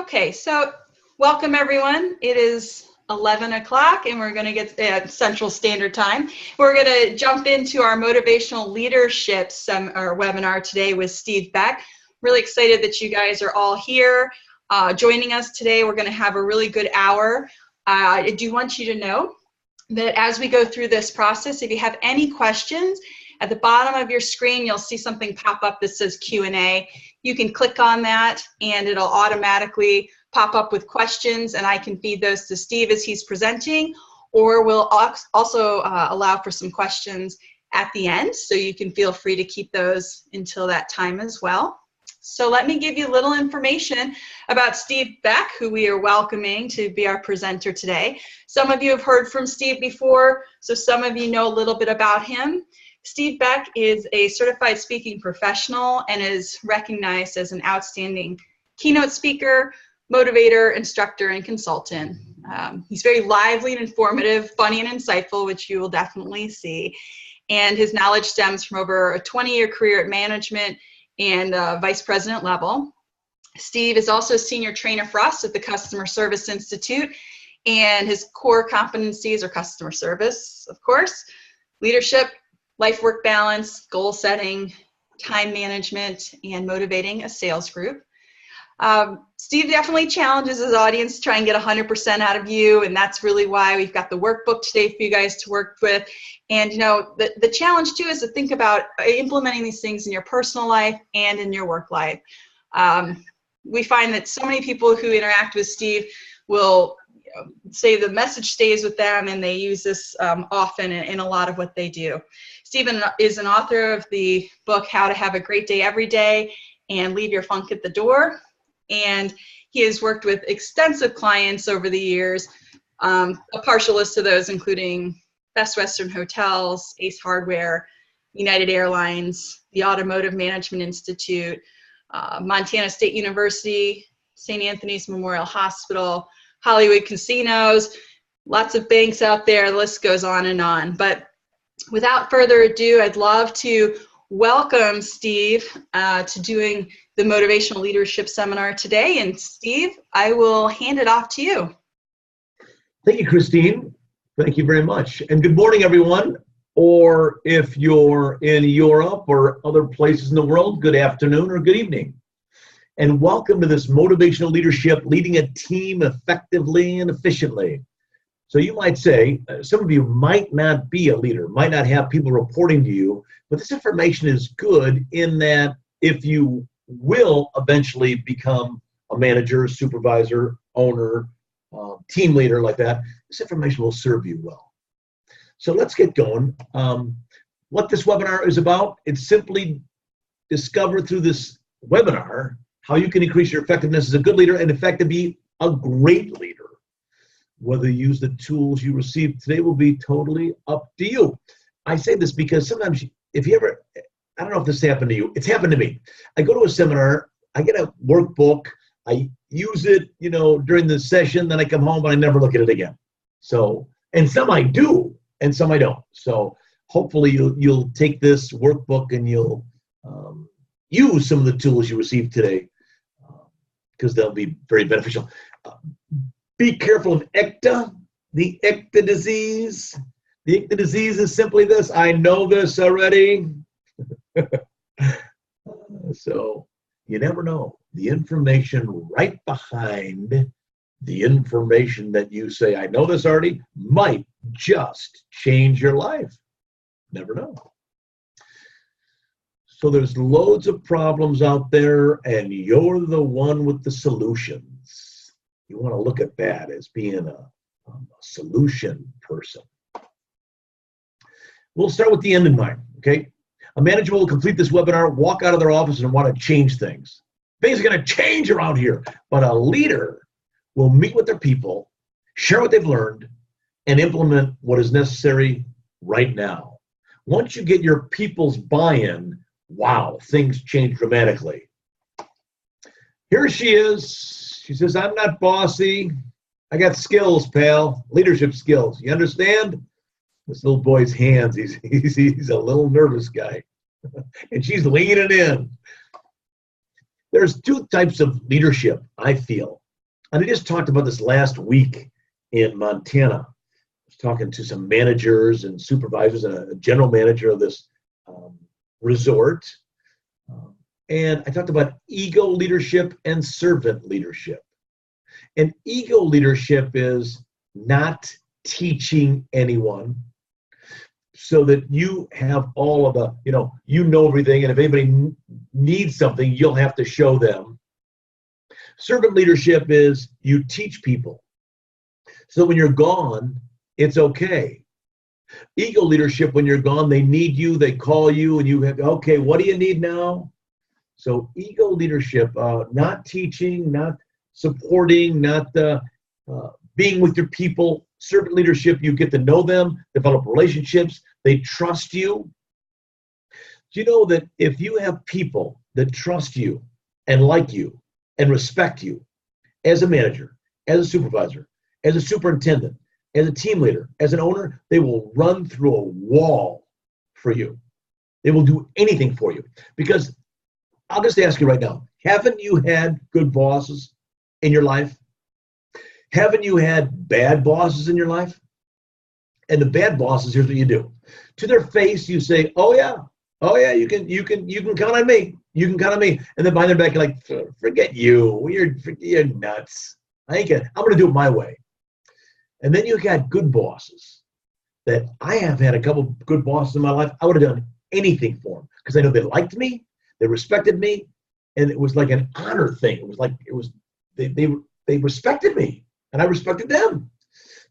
Okay, so welcome everyone. It is 11 o'clock and we're going to get at Central Standard Time. We're going to jump into our Motivational Leadership our webinar today with Steve Beck. Really excited that you guys are all here joining us today. We're going to have a really good hour. I do want you to know that as we go through this process, if you have any questions, at the bottom of your screen, you'll see something pop up that says Q&A. You can click on that and it'll automatically pop up with questions, and I can feed those to Steve as he's presenting, or we'll also allow for some questions at the end, so you can feel free to keep those until that time as well. So let me give you a little information about Steve Beck, who we are welcoming to be our presenter today. Some of you have heard from Steve before, so some of you know a little bit about him. Steve Beck is a certified speaking professional and is recognized as an outstanding keynote speaker, motivator, instructor, and consultant. He's very lively and informative, funny and insightful, which you will definitely see. And his knowledge stems from over a 20-year career at management and vice president level. Steve is also a senior trainer for us at the Service Insitute, and his core competencies are customer service, of course, leadership, life-work balance, goal setting, time management, and motivating a sales group. Steve definitely challenges his audience to try and get 100% out of you, and that's really why we've got the workbook today for you guys to work with. And you know, the challenge too is to think about implementing these things in your personal life and in your work life. We find that so many people who interact with Steve will say the message stays with them, and they use this often in a lot of what they do. Stephen is an author of the book, How to Have a Great Day Every Day and Leave Your Funk at the Door. And he has worked with extensive clients over the years, a partial list of those including Best Western Hotels, Ace Hardware, United Airlines, the Automotive Management Institute, Montana State University, St. Anthony's Memorial Hospital, Hollywood Casinos, lots of banks out there, the list goes on and on. But without further ado, I'd love to welcome Steve to doing the Motivational Leadership Seminar today. And Steve, I will hand it off to you. Thank you, Christine. Thank you very much. And good morning, everyone. Or if you're in Europe or other places in the world, good afternoon or good evening. And welcome to this Motivational Leadership, leading a team effectively and efficiently. So you might say, some of you might not be a leader, might not have people reporting to you, but this information is good in that if you will eventually become a manager, supervisor, owner, team leader like that, this information will serve you well. So let's get going. What this webinar is about, it's simply discover through this webinar how you can increase your effectiveness as a good leader and in fact to be a great leader. Whether you use the tools you receive today will be totally up to you. I say this because sometimes if you ever, I don't know if this happened to you, it's happened to me. I go to a seminar, I get a workbook, I use it, during the session, then I come home and I never look at it again. So, and some I do, and some I don't. So hopefully you'll take this workbook and you'll use some of the tools you received today because they'll be very beneficial. Be careful of ICTA, the ICTA disease. The ICTA disease is simply this. I know this already. So you never know. The information right behind the information that you say, I know this already, might just change your life. Never know. So there's loads of problems out there, and you're the one with the solutions. You want to look at that as being a solution person. We'll start with the end in mind, okay? A manager will complete this webinar, walk out of their office, and want to change things. Things are going to change around here, but a leader will meet with their people, share what they've learned, and implement what is necessary right now. Once you get your people's buy-in, wow, things change dramatically. Here she is. She says, I'm not bossy. I got skills, pal, leadership skills. You understand? This little boy's hands, he's a little nervous guy. And she's leaning in. There's two types of leadership, I feel. And I just talked about this last week in Montana. I was talking to some managers and supervisors and a general manager of this resort. And I talked about ego leadership and servant leadership. And ego leadership is not teaching anyone so that you have all of the, you know everything. And if anybody needs something, you'll have to show them. Servant leadership is you teach people. So when you're gone, it's okay. Ego leadership, when you're gone, they need you, they call you, and you have, okay, what do you need now? So ego leadership, not teaching, not supporting, not being with your people. Servant leadership, you get to know them, develop relationships, they trust you. Do you know that if you have people that trust you and like you and respect you as a manager, as a supervisor, as a superintendent, as a team leader, as an owner, they will run through a wall for you. They will do anything for you. Because I'll just ask you right now, haven't you had good bosses in your life? Haven't you had bad bosses in your life? And the bad bosses, here's what you do. To their face, you say, oh yeah, you can count on me. You can count on me. And then behind their back, you're like, forget you. You're nuts. I'm going to do it my way. And then you got good bosses that I have had a couple good bosses in my life. I would have done anything for them because I know they liked me, they respected me, and it was like an honor thing. It was like they respected me, and I respected them.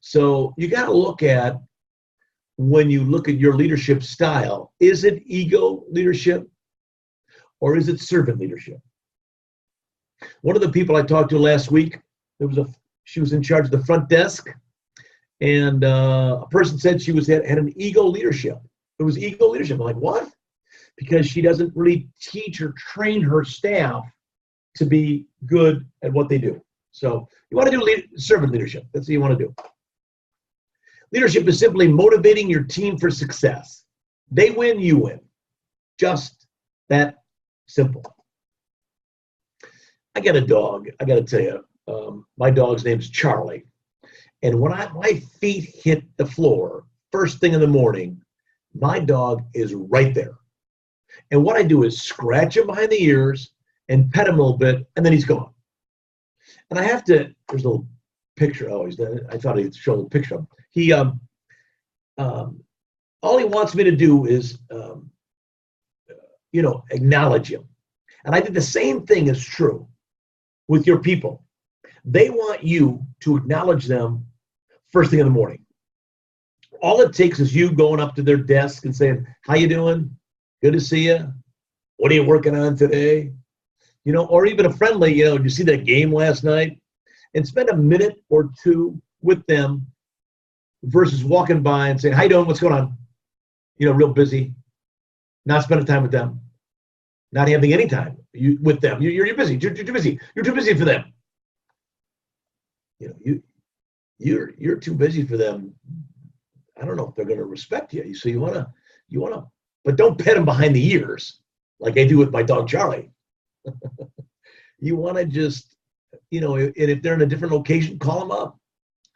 So you got to look at, when you look at your leadership style, is it ego leadership or is it servant leadership? One of the people I talked to last week, she was in charge of the front desk, and a person said she had an ego leadership. It was ego leadership. I'm like, what? Because she doesn't really teach or train her staff to be good at what they do. So you want to do servant leadership. That's what you want to do. Leadership is simply motivating your team for success. They win, you win. Just that simple. I got a dog. I got to tell you, my dog's name's Charlie. And when my feet hit the floor, first thing in the morning, my dog is right there. And what I do is scratch him behind the ears and pet him a little bit, and then he's gone. And I have to, there's a little picture. Oh, I thought I'd show a little picture of him. He, all he wants me to do is, acknowledge him. And I think the same thing is true with your people. They want you to acknowledge them first thing in the morning. All it takes is you going up to their desk and saying, how you doing? Good to see you. What are you working on today? Or even a friendly, did you see that game last night? And spend a minute or two with them versus walking by and saying, how you doing? What's going on? Real busy. Not spending time with them. Not having any time with them. You're busy. You're too busy. You're too busy for them. You're too busy for them. I don't know if they're going to respect you. So you want to, but don't pet them behind the ears like I do with my dog Charlie. You want to just, and if they're in a different location, call them up.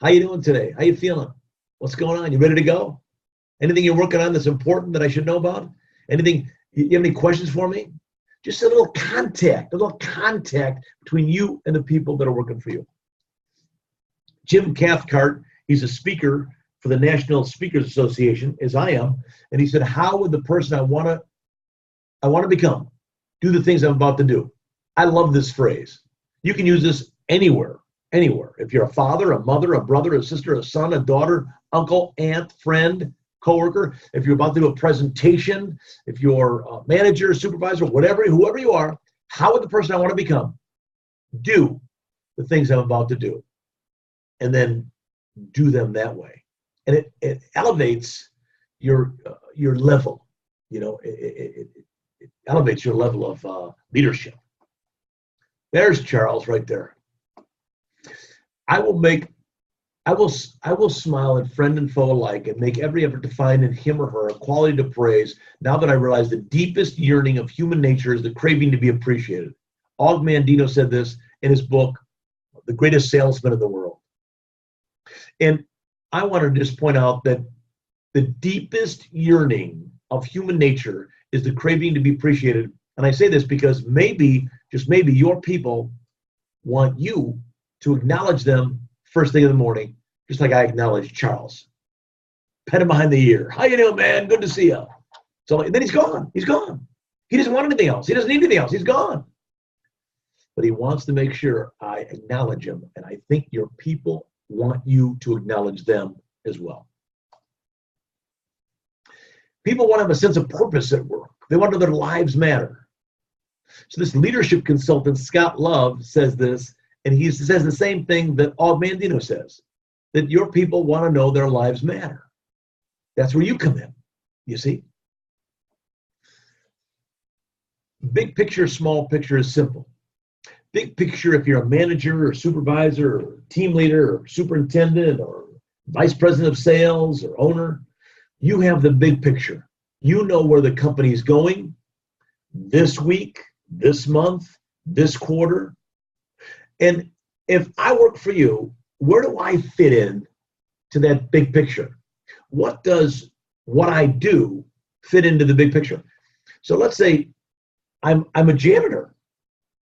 How you doing today? How you feeling? What's going on? You ready to go? Anything you're working on that's important that I should know about? Anything? You have any questions for me? Just a little contact between you and the people that are working for you. Jim Cathcart, he's a speaker for the National Speakers Association, as I am, and he said, how would the person I want to become do the things I'm about to do? I love this phrase. You can use this anywhere. If you're a father, a mother, a brother, a sister, a son, a daughter, uncle, aunt, friend, coworker, if you're about to do a presentation, if you're a manager, supervisor, whoever you are, how would the person I want to become do the things I'm about to do? And then do them that way. And it elevates your level. It elevates your level of leadership. There's Charles right there. I will smile at friend and foe alike and make every effort to find in him or her a quality to praise, now that I realize the deepest yearning of human nature is the craving to be appreciated. Og Mandino said this in his book, the greatest salesman in the world. And I want to just point out that the deepest yearning of human nature is the craving to be appreciated. And I say this because maybe, just maybe, your people want you to acknowledge them first thing in the morning, just like I acknowledge Charles. Pet him behind the ear. How you doing, man? Good to see you. So then he's gone. He's gone. He doesn't want anything else. He doesn't need anything else. He's gone. But he wants to make sure I acknowledge him. And I think your people want you to acknowledge them as well. People want to have a sense of purpose at work. They want to know their lives matter. So this leadership consultant, Scott Love, says this, and he says the same thing that Og Mandino says, that your people want to know their lives matter. That's where you come in, you see? Big picture, small picture is simple. Big picture, if you're a manager or supervisor or team leader or superintendent or vice president of sales or owner, you have the big picture. You know where the company is going this week, this month, this quarter. And if I work for you, where do I fit in to that big picture? What does what I do fit into the big picture? So let's say I'm a janitor,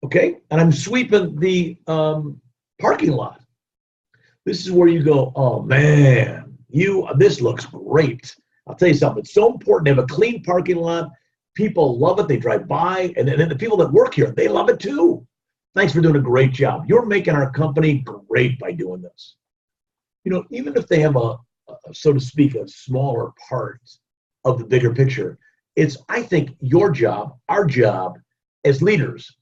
okay? And I'm sweeping the parking lot. This is where you go, oh man, this looks great. I'll tell you something, it's so important to have a clean parking lot. People love it, they drive by, and then the people that work here, they love it too. Thanks for doing a great job. You're making our company great by doing this. You know, even if they have so to speak, a smaller part of the bigger picture, it's, I think, your job, our job as leaders,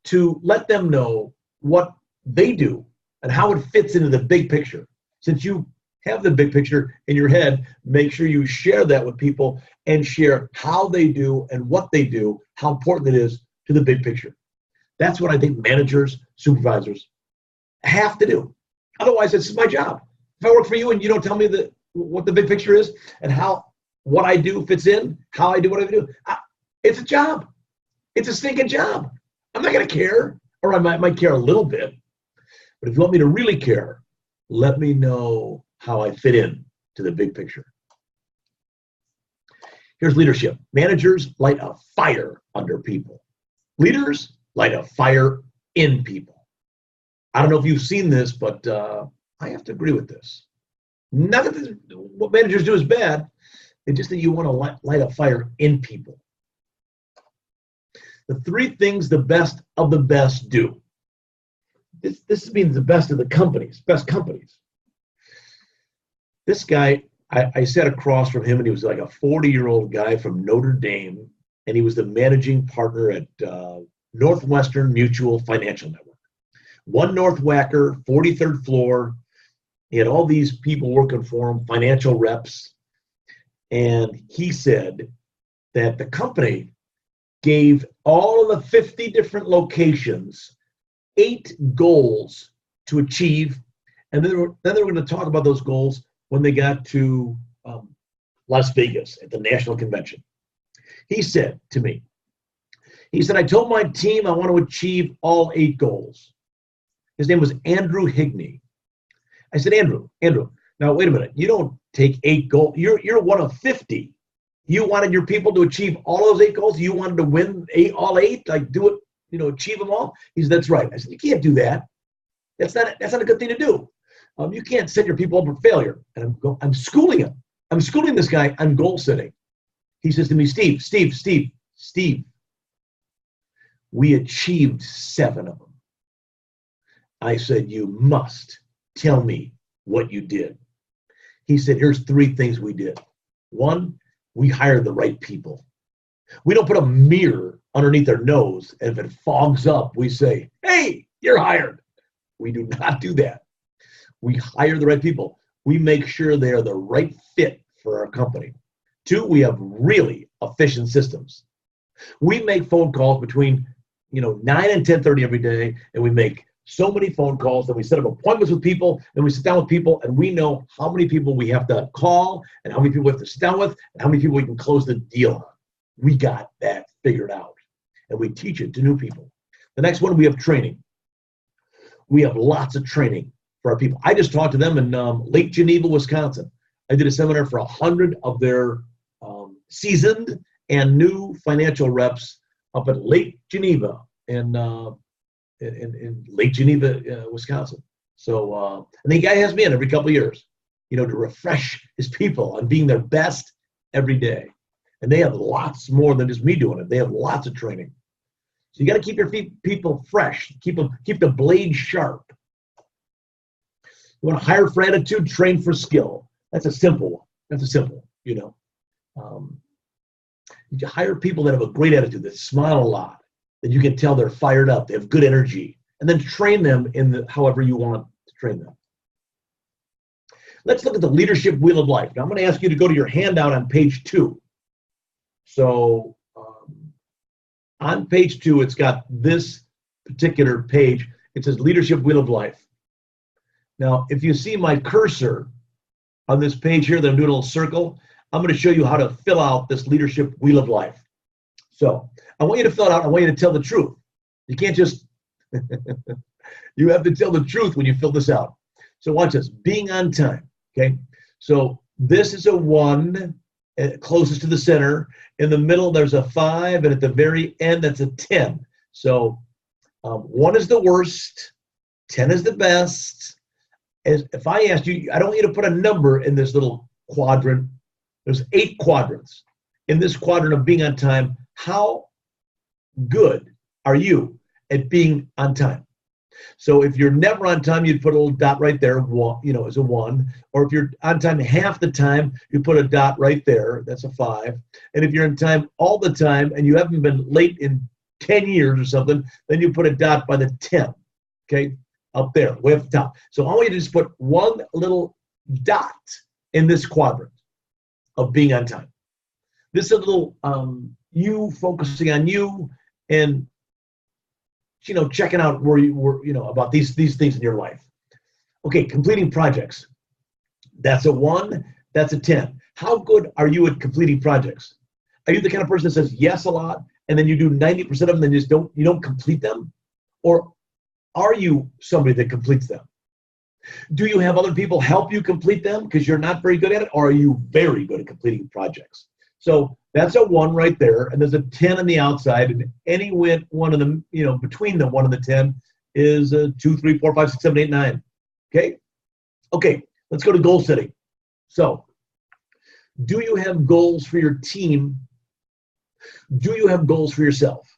to let them know what they do and how it fits into the big picture. Since you have the big picture in your head, make sure you share that with people and share how they do and what they do, how important it is to the big picture. That's what I think managers, supervisors have to do. Otherwise, it's my job. If I work for you and you don't tell me what the big picture is and what I do fits in, how I do what I do, it's a job. It's a stinking job. I'm not going to care, or I might care a little bit. But if you want me to really care, let me know how I fit in to the big picture. Here's leadership. Managers light a fire under people. Leaders light a fire in people. I don't know if you've seen this, but I have to agree with this. Not that what managers do is bad, it's just that you want to light a fire in people. The three things the best of the best do. This means the best of the companies, best companies. This guy, I sat across from him, and he was like a 40-year-old guy from Notre Dame, and he was the managing partner at Northwestern Mutual Financial Network. One North Whacker, 43rd floor. He had all these people working for him, financial reps. And he said that the company gave all of the 50 different locations 8 goals to achieve. And then they were going to talk about those goals when they got to Las Vegas at the national convention. He said to me, I told my team I want to achieve all 8 goals. His name was Andrew Higney. I said, Andrew, now wait a minute. You don't take 8 goals. You're one of 50. You wanted your people to achieve all those 8 goals? You wanted to win all 8, like do it, achieve them all? He said, that's right. I said, you can't do that. That's not a good thing to do. You can't set your people up for failure. And I'm schooling him. I'm schooling this guy on goal setting. He says to me, Steve, we achieved 7 of them. I said, you must tell me what you did. He said, here's 3 things we did. 1, we hired the right people. We don't put a mirror underneath their nose, and if it fogs up, we say, hey, you're hired. We do not do that. We hire the right people. We make sure they are the right fit for our company. 2, we have really efficient systems. We make phone calls between 9 and 10:30 every day, and we make so many phone calls, and we set up appointments with people, and we sit down with people, and we know how many people we have to call, and how many people we have to sit down with, and how many people we can close the deal on. We got that figured out, and we teach it to new people. The next one, we have training. we have lots of training for our people. I just talked to them in Lake Geneva, Wisconsin. I did a seminar for 100 of their seasoned and new financial reps up at Lake Geneva in Lake Geneva, Wisconsin. So, and the guy has me in every couple of years, to refresh his people on being their best every day. And they have lots more than just me doing it. They have lots of training. So you got to keep your people fresh. Keep the blade sharp. You want to hire for attitude, train for skill. That's a simple one. That's a simple, You hire people that have a great attitude, that smile a lot, that you can tell they're fired up, they have good energy, and then train them in however you want to train them. Let's look at the leadership wheel of life. Now I'm going to ask you to go to your handout on page 2. So on page 2, it's got this particular page. It says leadership wheel of life. Now, if you see my cursor on this page here that I'm doing a little circle, I'm going to show you how to fill out this leadership wheel of life. So I want you to fill it out. I want you to tell the truth. You can't just, you have to tell the truth when you fill this out. So watch this, being on time, okay? So this is a 1, closest to the center. In the middle, there's a 5, and at the very end, that's a 10. So 1 is the worst, 10 is the best. If I asked you, I don't want you to put a number in this little quadrant. There's 8 quadrants. In this quadrant of being on time, how good are you at being on time? So if you're never on time, you'd put a little dot right there, as a 1. Or if you're on time half the time, you put a dot right there. That's a 5. And if you're on time all the time and you haven't been late in 10 years or something, then you put a dot by the 10. Okay? Up there, way up the top. So I want you to just put one little dot in this quadrant of being on time. This is a little you focusing on you and checking out where you were, about these things in your life. Okay, completing projects. That's a 1, that's a 10. How good are you at completing projects? Are you the kind of person that says yes a lot and then you do 90% of them, then you don't complete them? Or are you somebody that completes them? Do you have other people help you complete them because you're not very good at it? Or are you very good at completing projects? So that's a 1 right there, and there's a 10 on the outside, and any one of them, between the 1 and the 10 is a 2, 3, 4, 5, 6, 7, 8, 9. Okay, let's go to goal setting. So do you have goals for your team? Do you have goals for yourself?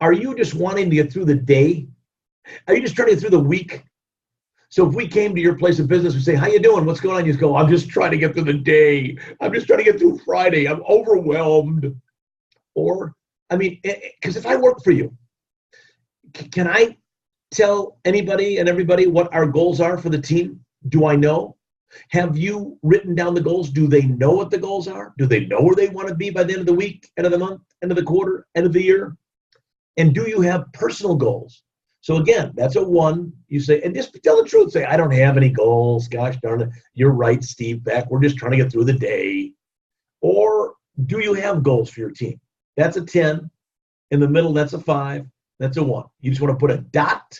Are you just wanting to get through the day? Are you just trying to get through the week? So if we came to your place of business, we say, how you doing? What's going on? You just go, I'm just trying to get through the day. I'm just trying to get through Friday. I'm overwhelmed. Or, because if I work for you, can I tell anybody and everybody what our goals are for the team? Do I know? Have you written down the goals? Do they know what the goals are? Do they know where they want to be by the end of the week, end of the month, end of the quarter, end of the year? And do you have personal goals? So again, that's a 1. You say, and just tell the truth. Say, I don't have any goals. Gosh darn it. You're right, Steve Beck. We're just trying to get through the day. Or do you have goals for your team? That's a 10. In the middle, that's a 5. That's a 1. You just want to put a dot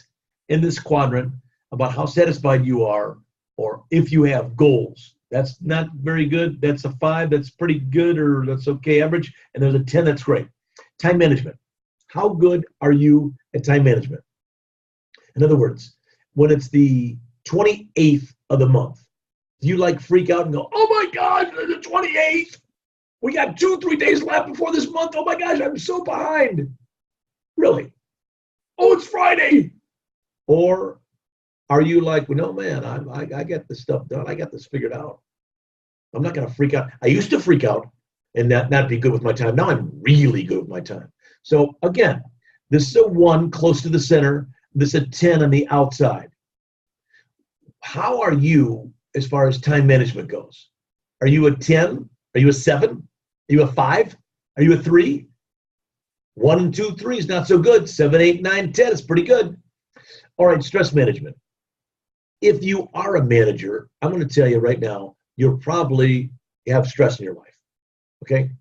in this quadrant about how satisfied you are, or if you have goals. That's not very good. That's a 5. That's pretty good, or that's okay, average. And there's a 10. That's great. Time management. How good are you at time management? In other words, when it's the 28th of the month, do you freak out and go, oh my God, the 28th? We got 2-3 days left before this month. Oh my gosh, I'm so behind. Really? Oh, it's Friday. Or are you like, well, no, man, I get this stuff done. I got this figured out. I'm not going to freak out. I used to freak out and not be good with my time. Now I'm really good with my time. So again, this is a 1 close to the center. This is a 10 on the outside. How are you as far as time management goes? Are you a 10? Are you a 7? Are you a 5? Are you a 3? 1 and 2, 3 is not so good. 7, 8, 9, 10 is pretty good. All right, stress management. If you are a manager, I'm going to tell you right now, you'll probably have stress in your life. Okay?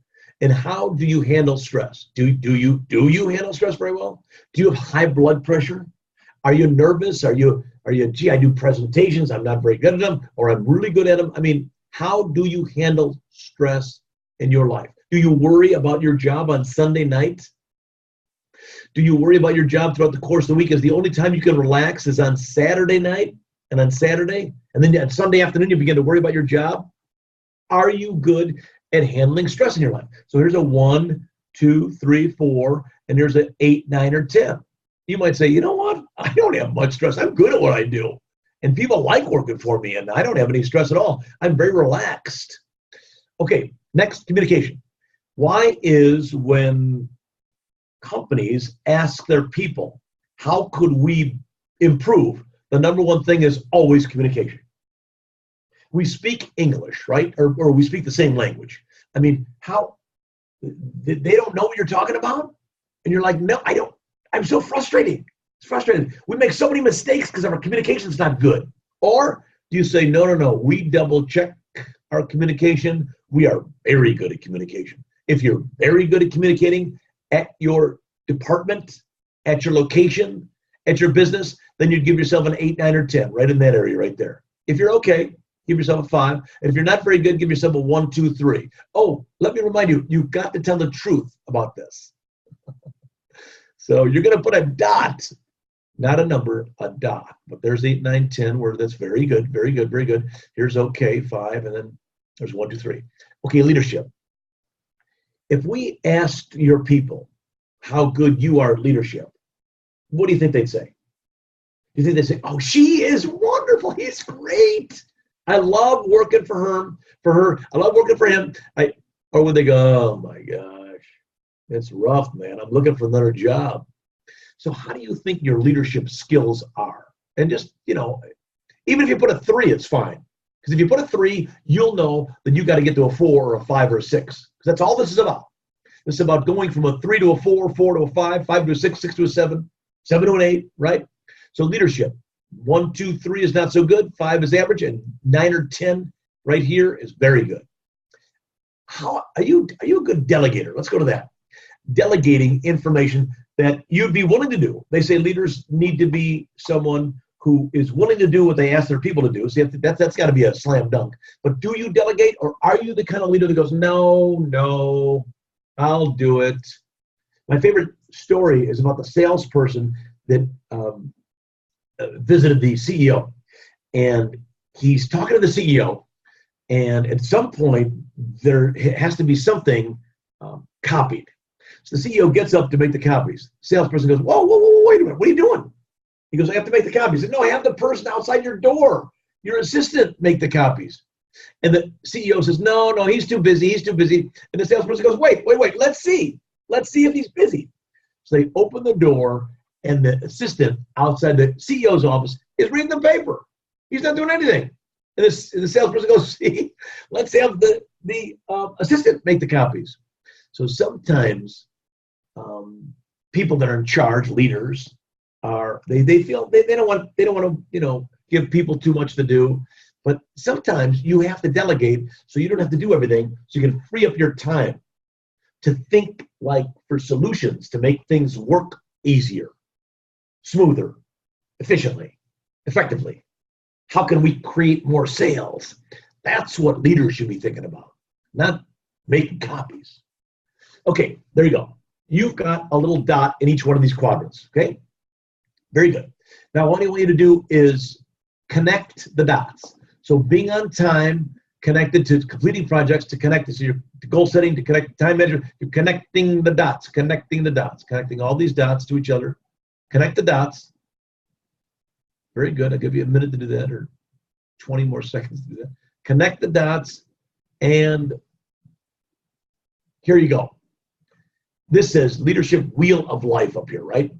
And how do you handle stress? Do you handle stress very well? Do you have high blood pressure? Are you nervous? Are you, gee, I do presentations, I'm not very good at them, or I'm really good at them? I mean, how do you handle stress in your life? Do you worry about your job on Sunday night? Do you worry about your job throughout the course of the week? Is the only time you can relax is on Saturday night and on Saturday? And then on Sunday afternoon, you begin to worry about your job? Are you good at handling stress in your life? So here's a 1, 2, 3, 4, and there's an 8, 9, or 10. You might say, you know what? I don't have much stress. I'm good at what I do. And people like working for me, and I don't have any stress at all. I'm very relaxed. Okay, next, communication. Why is when companies ask their people, how could we improve? The number one thing is always communication. We speak English, right? Or we speak the same language. I mean, how, they don't know what you're talking about? And you're like, no, I don't. I'm so frustrating. It's frustrating. We make so many mistakes because our communication's not good. Or do you say, no, we double check our communication. We are very good at communication. If you're very good at communicating at your department, at your location, at your business, then you'd give yourself an 8, 9, or 10, right in that area right there. If you're okay, give yourself a 5. And if you're not very good, give yourself a 1, 2, 3. Oh, let me remind you, you've got to tell the truth about this. So you're going to put a dot, not a number, a dot. But there's 8, 9, 10, where that's very good, very good, very good. Here's okay, 5, and then there's 1, 2, 3. Okay, leadership. If we asked your people how good you are at leadership, what do you think they'd say? Do you think they'd say, oh, she is wonderful. He's great. I love working for her. I love working for him. Or would they go, oh my gosh, it's rough, man. I'm looking for another job. So how do you think your leadership skills are? And just, even if you put a 3, it's fine. Because if you put a 3, you'll know that you got to get to a 4 or a 5 or a 6. Because that's all this is about. It's about going from a 3 to a 4, 4 to a 5, 5 to a 6, 6 to a 7, 7 to an 8, right? So leadership, 1, 2, 3 is not so good, 5 is average, and 9 or 10 right here is very good. How are you a good delegator? Let's go to that. Delegating information that you'd be willing to do. They say leaders need to be someone who is willing to do what they ask their people to do. So that's got to be a slam dunk. But do you delegate, or are you the kind of leader that goes, no, I'll do it? My favorite story is about the salesperson that visited the CEO. And he's talking to the CEO. And at some point, there has to be something copied. So the CEO gets up to make the copies. The salesperson goes, whoa, wait a minute. What are you doing? He goes, I have to make the copies. He said, no, I have the person outside your door, your assistant, make the copies. And the CEO says, no, he's too busy. And the salesperson goes, wait, let's see if he's busy. So they open the door, and the assistant outside the CEO's office is reading the paper. He's not doing anything. And the salesperson goes, see, let's have the assistant make the copies. So sometimes people that are in charge, leaders, they feel they don't want to give people too much to do. But sometimes you have to delegate so you don't have to do everything, so you can free up your time to think for solutions to make things work easier, smoother, efficiently, effectively. How can we create more sales? That's what leaders should be thinking about, not making copies. Okay, there you go. You've got a little dot in each one of these quadrants, okay? Very good. Now, what I want you to do is connect the dots. So being on time, connected to completing projects, to connect to your goal setting, to connect time management, you're connecting the dots, connecting all these dots to each other. Connect the dots. Very good. I'll give you a minute to do that, or 20 more seconds to do that. Connect the dots, and here you go. This says leadership wheel of life up here, right?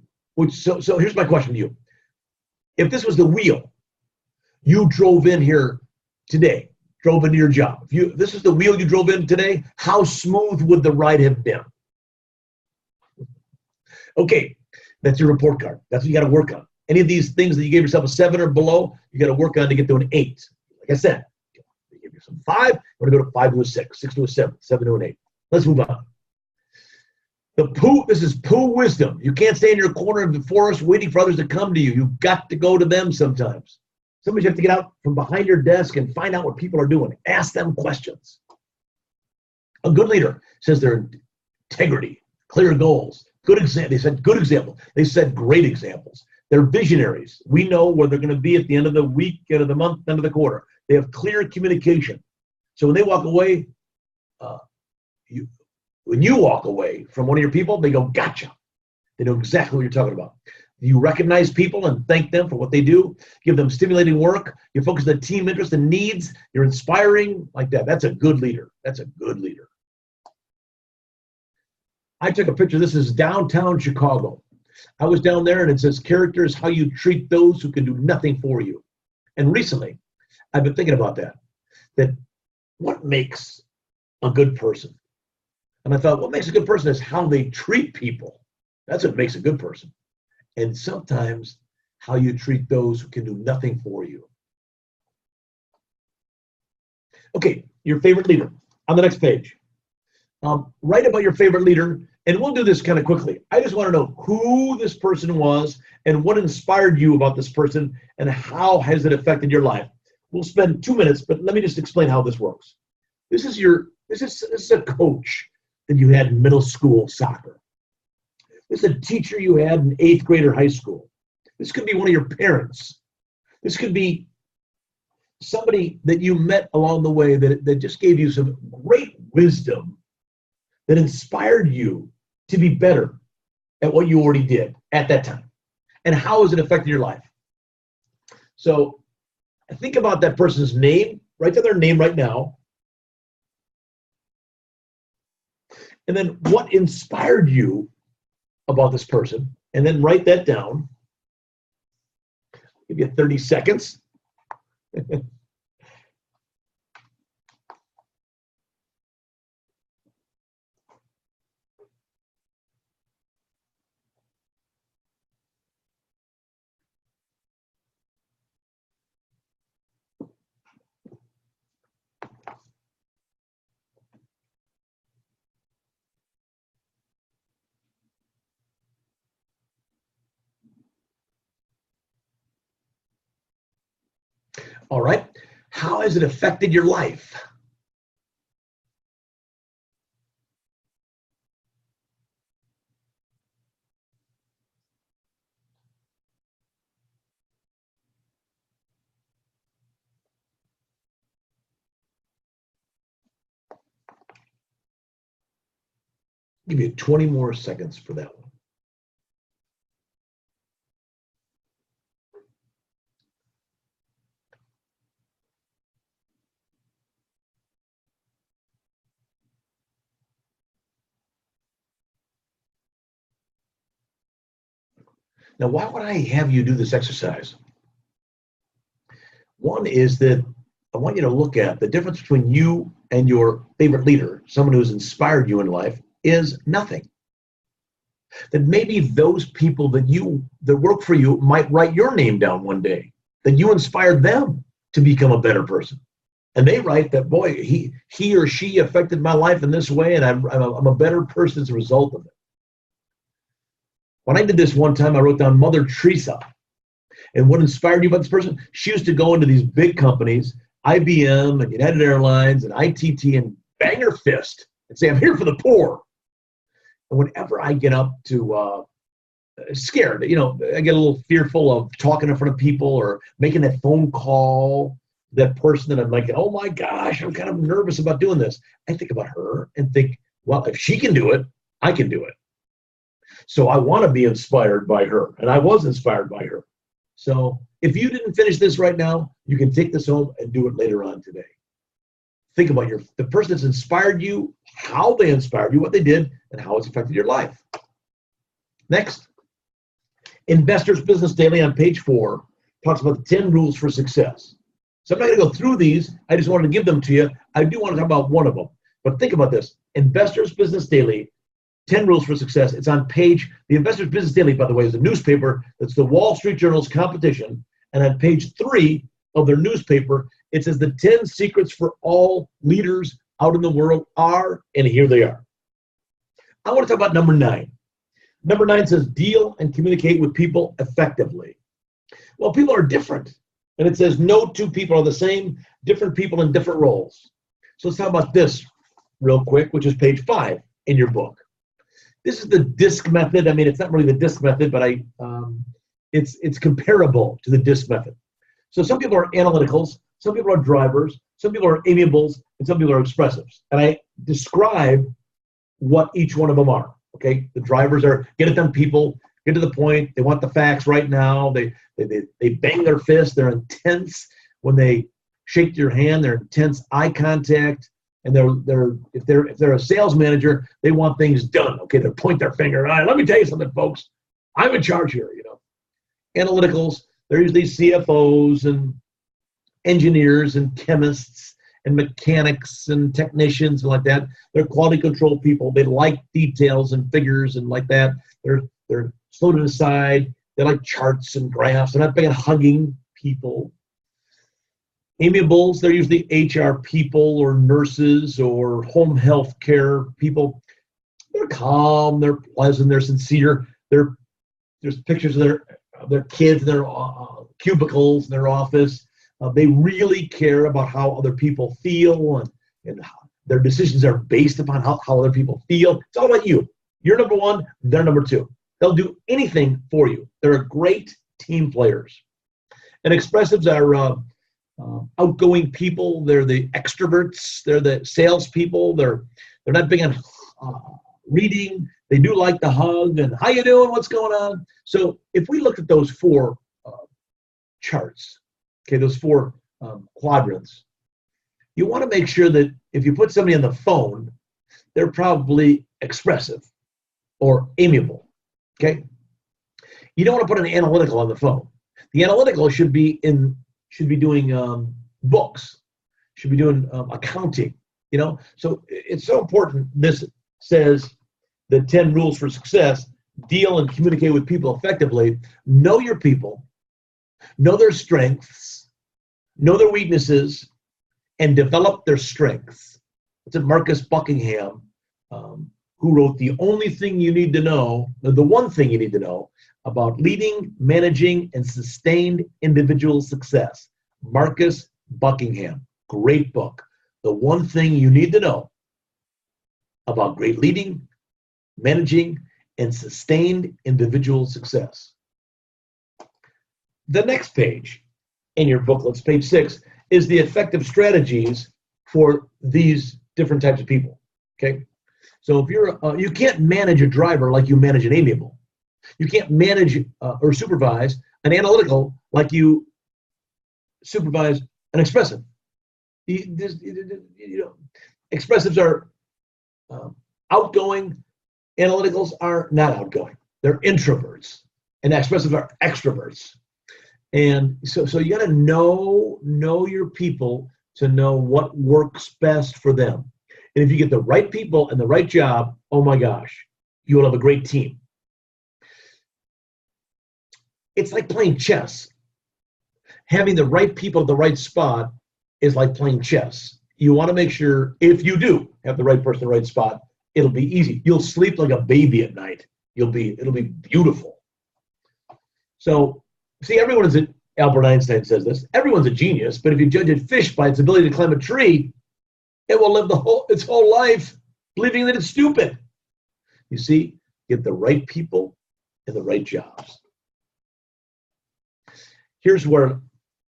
So here's my question to you. If this was the wheel, you drove in here today, drove into your job. If this is the wheel you drove in today, how smooth would the ride have been? Okay, that's your report card. That's what you got to work on. Any of these things that you gave yourself a 7 or below, you got to work on to get to an 8. Like I said, you give yourself 5, you want to go to 5 to a 6, 6 to a 7, 7 to an 8. Let's move on. This is poo wisdom. You can't stay in your corner of the forest waiting for others to come to you. You've got to go to them sometimes. Sometimes you have to get out from behind your desk and find out what people are doing. Ask them questions. A good leader says their integrity, clear goals, good example. They said good example. They said great examples. They're visionaries. We know where they're going to be at the end of the week, end of the month, end of the quarter. They have clear communication. So when they walk away, when you walk away from one of your people, they go, gotcha. They know exactly what you're talking about. You recognize people and thank them for what they do. Give them stimulating work. You focus on the team interest and needs. You're inspiring like that. That's a good leader. That's a good leader. I took a picture. This is downtown Chicago. I was down there and it says, character is how you treat those who can do nothing for you. And recently, I've been thinking about that what makes a good person? And I thought, what makes a good person is how they treat people. That's what makes a good person. And sometimes how you treat those who can do nothing for you. Okay, your favorite leader. On the next page. Write about your favorite leader, and we'll do this kind of quickly. I just want to know who this person was and what inspired you about this person and how has it affected your life. We'll spend 2 minutes, but let me just explain how this works. This is a coach that you had in middle school soccer. This is a teacher you had in 8th grade or high school. This could be one of your parents. This could be somebody that you met along the way that just gave you some great wisdom that inspired you to be better at what you already did at that time. And how has it affected your life? So think about that person's name. Write down their name right now. And then what inspired you about this person, and then write that down. Give you 30 seconds. All right. How has it affected your life? Give you 20 more seconds for that one. Now, why would I have you do this exercise? One is that I want you to look at the difference between you and your favorite leader, someone who's inspired you in life, is nothing. That maybe those people that work for you might write your name down one day, that you inspired them to become a better person. And they write that, boy, he or she affected my life in this way, and I'm a better person as a result of it. When I did this one time, I wrote down Mother Teresa. And what inspired you about this person? She used to go into these big companies, IBM and United Airlines and ITT, and bang her fist and say, I'm here for the poor. And whenever I get up to scared, I get a little fearful of talking in front of people or making that phone call, that person that I'm like, oh my gosh, I'm kind of nervous about doing this. I think about her and think, well, if she can do it, I can do it. So I want to be inspired by her, and I was inspired by her. So if you didn't finish this right now, you can take this home and do it later on today. Think about the person that's inspired you, how they inspired you, what they did, and how it's affected your life. Next, Investors Business Daily on page 4 talks about the 10 rules for success. So I'm not going to go through these. I just wanted to give them to you. I do want to talk about one of them. But think about this. Investors Business Daily, 10 Rules for Success. It's on the Investors Business Daily, by the way, is a newspaper that's the Wall Street Journal's competition. And on page 3 of their newspaper, it says the 10 secrets for all leaders out in the world are, and here they are. I want to talk about number 9. Number 9 says deal and communicate with people effectively. Well, people are different. And it says no two people are the same, different people in different roles. So let's talk about this real quick, which is page 5 in your book. This is the DISC method. I mean, it's not really the DISC method, but it's comparable to the DISC method. So some people are analyticals, some people are drivers, some people are amiables, and some people are expressives. And I describe what each one of them are. Okay, the drivers are get it done people, get to the point. They want the facts right now. They bang their fist. They're intense when they shake your hand. They're intense eye contact, and if they're a sales manager, they want things done. Okay, they point their finger. All right, let me tell you something, folks. I'm in charge here. Analyticals. They're usually CFOs and engineers and chemists and mechanics and technicians and like that. They're quality control people. They like details and figures and like that. They're slow to decide. They like charts and graphs. They're not big on hugging people. Amiables, they're usually HR people or nurses or home health care people. They're calm, they're pleasant, they're sincere. There's pictures of their kids in their cubicles in their office. They really care about how other people feel, and their decisions are based upon how other people feel. It's all about you. You're number 1, they're number 2. They'll do anything for you. They're great team players. And expressives are outgoing people. They're the extroverts. They're the salespeople. They're not big on reading. They do like the hug and how you doing, what's going on. So if we look at those 4 charts, okay, those 4 quadrants, you want to make sure that if you put somebody on the phone, they're probably expressive or amiable, okay? You don't want to put an analytical on the phone. The analytical should be doing books, should be doing accounting, So it's so important. This says the 10 rules for success: deal and communicate with people effectively, know your people, know their strengths, know their weaknesses, and develop their strengths. That's Marcus Buckingham, who wrote The Only Thing You Need to Know, the One Thing You Need to Know about Leading, Managing, and Sustained Individual Success. Marcus Buckingham, great book. The One Thing You Need to Know about great leading, managing, and sustained individual success. The next page in your booklets, page 6, is the effective strategies for these different types of people. Okay, so if you can't manage a driver like you manage an amiable. You can't manage or supervise an analytical like you supervise an expressive. Expressives are outgoing. Analyticals are not outgoing. They're introverts, and expressives are extroverts. And so you got to know your people to know what works best for them. And if you get the right people and the right job, oh my gosh, you will have a great team. It's like playing chess. Having the right people at the right spot is like playing chess. You want to make sure, if you do have the right person in the right spot, it'll be easy. You'll sleep like a baby at night. It'll be beautiful. So, see, Albert Einstein says this, everyone's a genius, but if you judge a fish by its ability to climb a tree, it will live its whole life believing that it's stupid. You see, get the right people in the right jobs. Here's where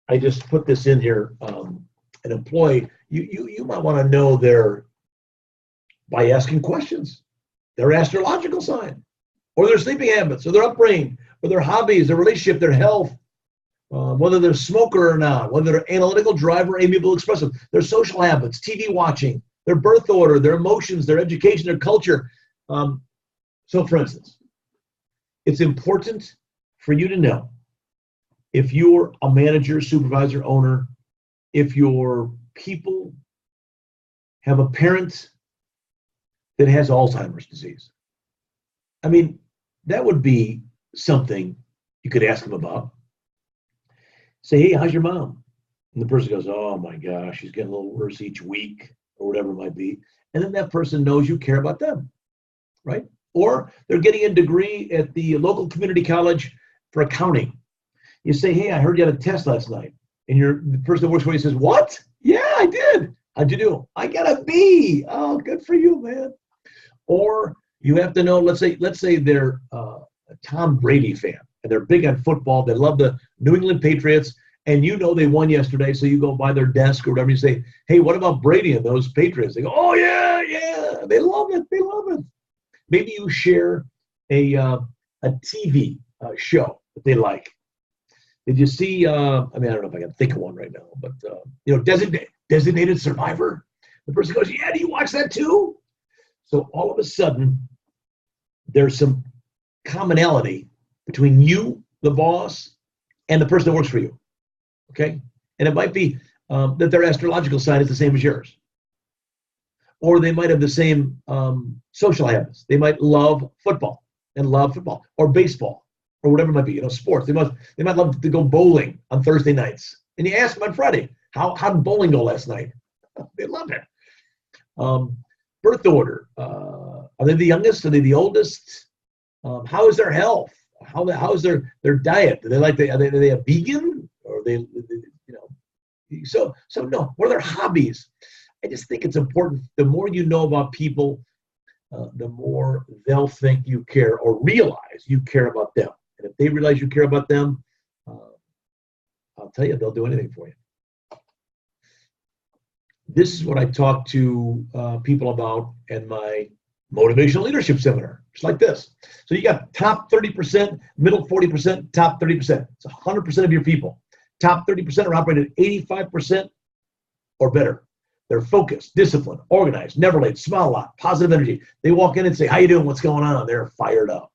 I just put this in here. An employee, you might want to know by asking questions, their astrological sign, or their sleeping habits, or their upbringing, or their hobbies, their relationship, their health, whether they're a smoker or not, whether they're analytical, driver, amiable, expressive, their social habits, TV watching, their birth order, their emotions, their education, their culture. So for instance, it's important for you to know if you're a manager, supervisor, owner, if your people have a parent that has Alzheimer's disease. I mean, that would be something you could ask them about. Say, hey, how's your mom? And the person goes, oh my gosh, she's getting a little worse each week, or whatever it might be. And then that person knows you care about them. right? Or they're getting a degree at the local community college for accounting. You say, hey, I heard you had a test last night. And the person that works for you says, what? Yeah, I did. How'd you do? I got a B. Oh, good for you, man. Or you have to know, let's say they're a Tom Brady fan and they're big on football. They love the New England Patriots, and you know they won yesterday, so you go by their desk or whatever. You say, hey, what about Brady and those Patriots? They go, oh, yeah. They love it. They love it. Maybe you share a TV show that they like. Did you see, I don't know if I can think of one right now, but, Designated Survivor? The person goes, yeah, do you watch that too? So all of a sudden, there's some commonality between you, the boss, and the person that works for you, okay? And it might be that their astrological sign is the same as yours. Or they might have the same social habits. They might love football or baseball or whatever it might be, sports. They might love to go bowling on Thursday nights. And you ask them on Friday, how did bowling go last night? They love it. Birth order. Are they the youngest? Are they the oldest? How is their health? How is their diet? Do they are they a vegan? Or are they So no. What are their hobbies? I just think it's important. The more you know about people, the more they'll think you care or realize you care about them. And if they realize you care about them, I'll tell you, they'll do anything for you. This is what I talk to people about in my motivational leadership seminar. It's like this. So you got top 30%, middle 40%, top 30%. It's 100% of your people. Top 30% are operating at 85% or better. They're focused, disciplined, organized, never late, smile a lot, positive energy. They walk in and say, how you doing? What's going on? They're fired up.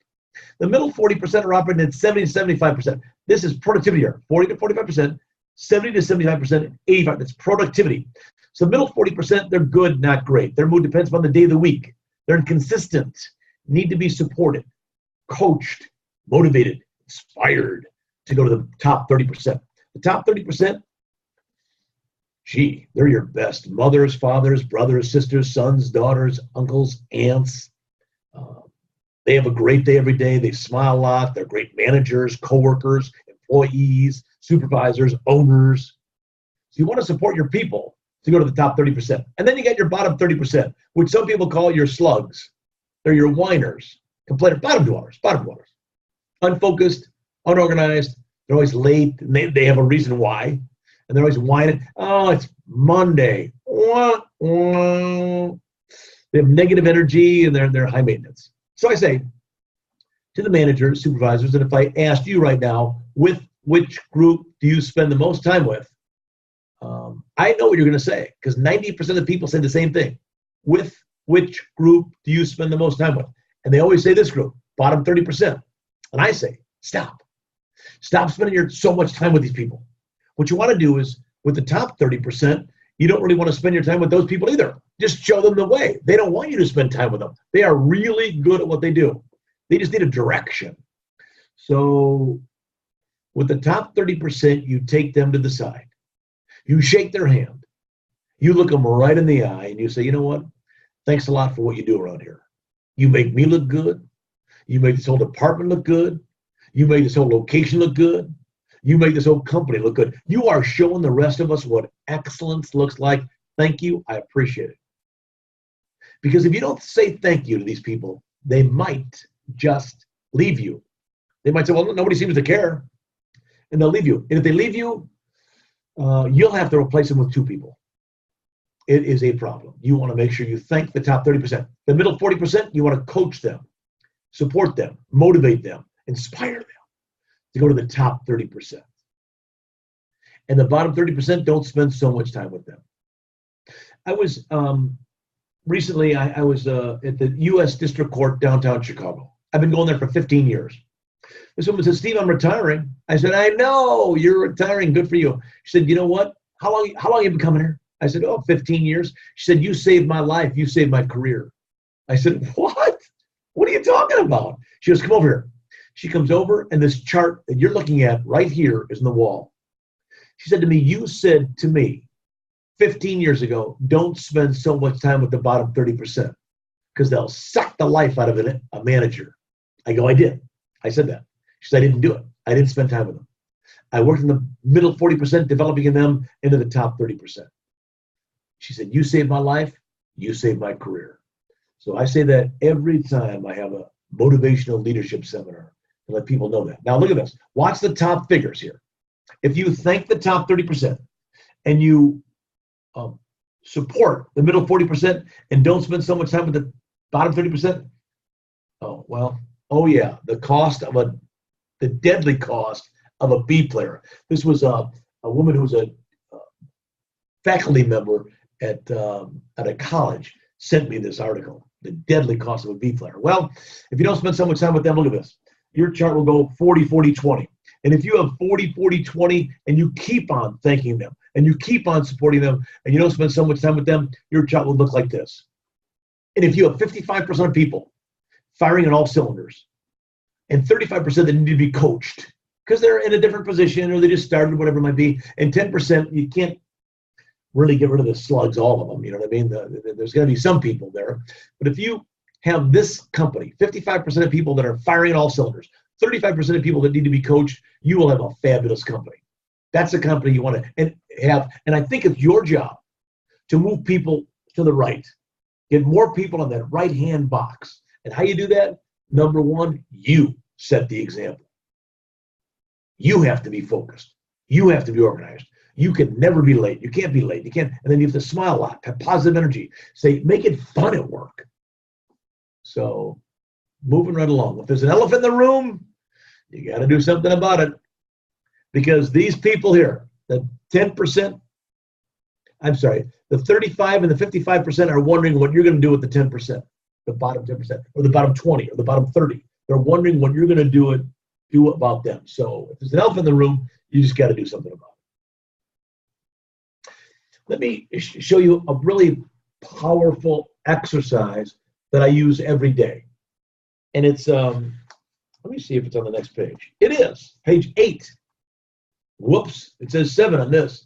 The middle 40% are operating at 70 to 75%. This is productivity here. 40 to 45%, 70 to 75%, 85%. That's productivity. So the middle 40%, they're good, not great. Their mood depends upon the day of the week. They're inconsistent, need to be supported, coached, motivated, inspired to go to the top 30%. The top 30%, they're your best mothers, fathers, brothers, sisters, sons, daughters, uncles, aunts. They have a great day every day. They smile a lot. They're great managers, coworkers, employees, supervisors, owners. So you want to support your people to go to the top 30%. And then you get your bottom 30%, which some people call your slugs. They're your whiners, complainers, bottom dwellers. Unfocused, unorganized. They're always late. And they have a reason why. And they're always whining. Oh, it's Monday. They have negative energy and they're high maintenance. So I say to the managers, supervisors, and if I asked you right now, with which group do you spend the most time with? I know what you're going to say, because 90% of people say the same thing. With which group do you spend the most time with? And they always say this group, bottom 30%. And I say, stop. Stop spending so much time with these people. What you want to do is, with the top 30%, you don't really want to spend your time with those people either. Just show them the way. They don't want you to spend time with them. They are really good at what they do. They just need a direction. So with the top 30%, you take them to the side. You shake their hand. You look them right in the eye and you say, you know what? Thanks a lot for what you do around here. You make me look good. You make this whole department look good. You make this whole location look good. You make this whole company look good. You are showing the rest of us what excellence looks like. Thank you. I appreciate it. Because if you don't say thank you to these people, they might just leave you. They might say, well, nobody seems to care. And they'll leave you. And if they leave you, you'll have to replace them with two people. It is a problem. You want to make sure you thank the top 30%. The middle 40%, you want to coach them, support them, motivate them, inspire them to go to the top 30%. And the bottom 30%, don't spend so much time with them. I was, recently, I was at the U.S. District Court downtown Chicago. I've been going there for 15 years. This woman said, Steve, I'm retiring. I said, I know, you're retiring. Good for you. She said, you know what? How long have you been coming here? I said, 15 years. She said, you saved my life. You saved my career. I said, what? What are you talking about? She goes, come over here. She comes over, and this chart that you're looking at right here is on the wall. She said to me, you said to me 15 years ago, don't spend so much time with the bottom 30%. because they'll suck the life out of a manager. I go, I did. I said that. She said, I didn't do it. I didn't spend time with them. I worked in the middle 40%, developing them into the top 30%. She said, you saved my life. You saved my career. So I say that every time I have a motivational leadership seminar to let people know that. Now look at this. Watch the top figures here. If you thank the top 30% and you support the middle 40% and don't spend so much time with the bottom 30%, the deadly cost of a B player. This was a woman who was a faculty member at a college sent me this article, the deadly cost of a B player. Well, if you don't spend so much time with them, look at this. Your chart will go 40, 40, 20. And if you have 40, 40, 20, and you keep on thanking them, and you keep on supporting them, and you don't spend so much time with them, your chart will look like this. And if you have 55% of people firing on all cylinders, and 35% that need to be coached, because they're in a different position, or they just started, whatever it might be, and 10%, you can't really get rid of the slugs, all of them, you know what I mean? There's going to be some people there. But if you have this company, 55% of people that are firing on all cylinders, 35% of people that need to be coached, you will have a fabulous company. That's a company you want to have. And I think it's your job to move people to the right, get more people in that right-hand box. And how you do that? Number one, you set the example. You have to be focused. You have to be organized. You can never be late. You can't be late. You can't. And then you have to smile a lot, have positive energy. Say, make it fun at work. So moving right along. If there's an elephant in the room, you got to do something about it. Because these people here, the 10%, the 35 and the 55% are wondering what you're going to do with the 10%, the bottom 10%, or the bottom 20, or the bottom 30. They're wondering what you're going to do about them. So if there's an elephant in the room, you just got to do something about it. Let me show you a really powerful exercise that I use every day. And it's, let me see if it's on the next page. It is, page 8. Whoops, it says 7 on this.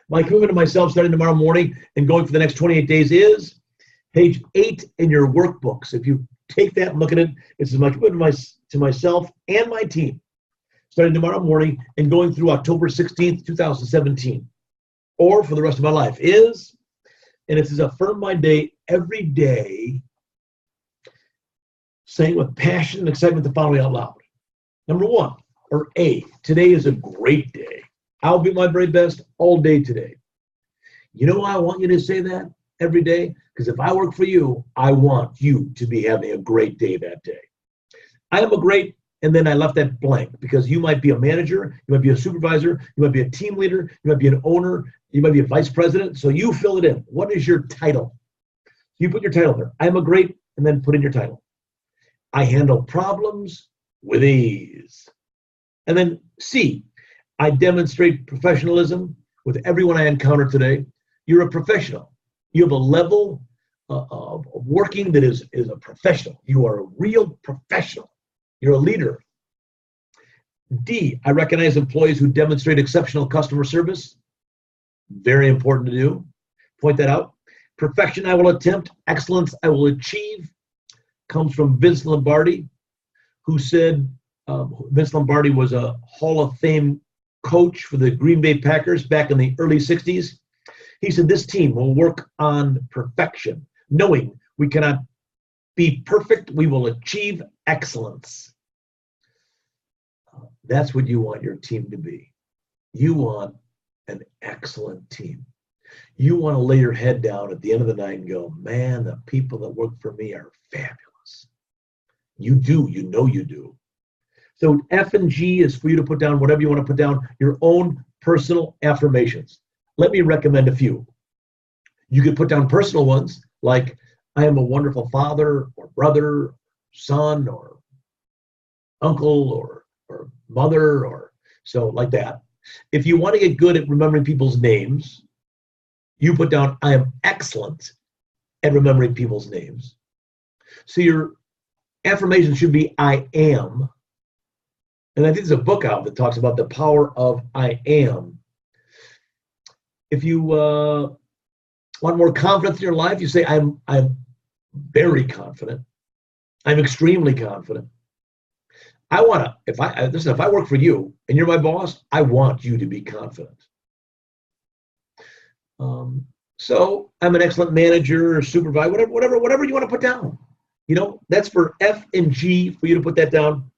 My commitment to myself starting tomorrow morning and going for the next 28 days is page 8 in your workbooks. If you take that and look at it, it says my commitment to myself and my team starting tomorrow morning and going through October 16th, 2017, or for the rest of my life is, and it says affirm my day every day, saying with passion and excitement the following out loud. Number 1, or A, today is a great day. I'll be my very best all day today. You know why I want you to say that every day? Because if I work for you, I want you to be having a great day that day. I am a great, and then I left that blank because you might be a manager, you might be a supervisor, you might be a team leader, you might be an owner, you might be a vice president. So you fill it in. What is your title? You put your title there. I am a great, and then put in your title. I handle problems with ease. And then C, I demonstrate professionalism with everyone I encounter today. You're a professional. You have a level of working that is a professional. You are a real professional. You're a leader. D, I recognize employees who demonstrate exceptional customer service. Very important to do. Point that out. Perfection I will attempt. Excellence I will achieve. Comes from Vince Lombardi, who said, Vince Lombardi was a Hall of Fame coach for the Green Bay Packers back in the early 60s. He said, this team will work on perfection, knowing we cannot be perfect, we will achieve excellence. That's what you want your team to be. You want an excellent team. You want to lay your head down at the end of the night and go, man, the people that work for me are fabulous. You do, you know you do. So F and G is for you to put down whatever you want to put down, your own personal affirmations. Let me recommend a few. You could put down personal ones like, I am a wonderful father or brother, son or uncle or mother, or so like that. If you want to get good at remembering people's names, you put down, I am excellent at remembering people's names. So your affirmation should be, I am. And I think there's a book out that talks about the power of I am. If you want more confidence in your life, you say, I'm very confident. I'm extremely confident. I want to, if I work for you and you're my boss, I want you to be confident. So I'm an excellent manager or supervisor, whatever you want to put down. That's for F and G for you to put that down.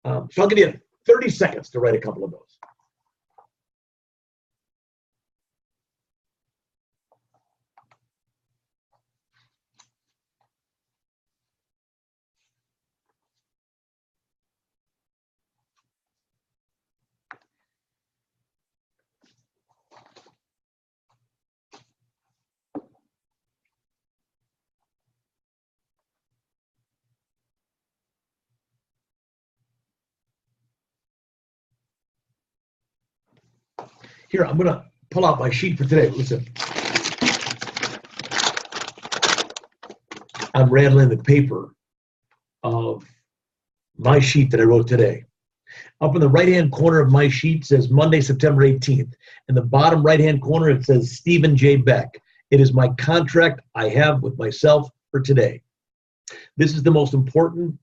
So I'll give you 30 seconds to write a couple of those. Here, I'm going to pull out my sheet for today. Listen. I'm rattling the paper of my sheet that I wrote today. Up in the right-hand corner of my sheet says Monday, September 18th. In the bottom right-hand corner, it says Stephen J. Beck. It is my contract I have with myself for today. This is the most important,